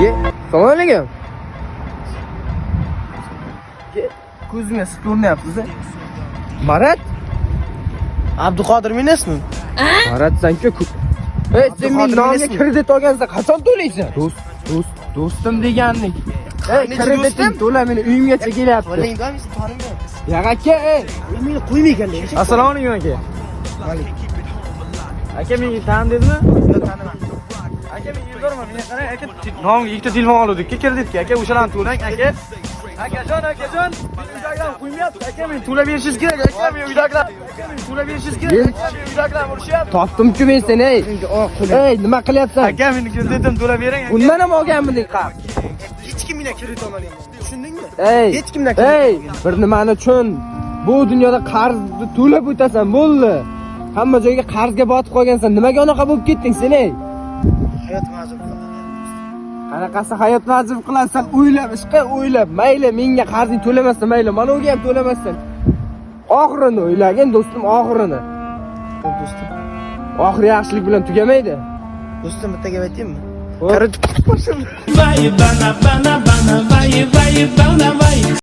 Ye. Assalomu alaykum. Ko'zingga sut ko'rinyapsiz. Marat? Abduqodir men ismim. Marat sanki Ey, sen men nomga kredit olgansan, qachon to'laysan? Do'stim deganlik. Ey, kreditim to'la, meni uyimgacha kelyapti. Qo'lingdan siz tanimang. Ya aka, ey, Meni qo'ymaygan deysiz. assalomu alaykum aka. Aka meni tanidingizmi? Taniman. Aka men yurdaman, meni qarang, aka nomga ikkita telefon oldik, kreditga, aka o'shalarni to'lang, aka. Akajon, uydagilar qo'ymayapti. Aka men to'lab berishingiz kerak, aka men uydagilar. Aka men to'lab berishingiz kerak, aka men uydagilar urishyapti. Topdim-ku men seni, ey. Ey, nima qilyapsan? Aka meni kreditim to'lab bering. Undan ham olganmiding qab? Hech kim menga kredit olmagan. Tushundingmi? Ey, Hech kimdan ey, bir nimani tushun. Bu dunyoda qarzni to'lab o'tasan, bo'ldi. Hamma joyga qarzga botib qolgansan. Nimaga unaqa bo'lib ketding sen, ey? Hayot mazmun qiladi. Qanaqasi hayot mazmun qilasan? O'ylab, ishqa o'ylab. Mayli, menga qarzing to'lamasdan, mayli, mana o'ga ham to'lamasdan. Oxirini o'ylagin, do'stim, oxirini. Do'stim. Oxiri yaxshilik bilan tugamaydi. Do'stim bitta gap aytaymi? Kredit Vai, bana, bana, bana, vai, vai, bana, vai.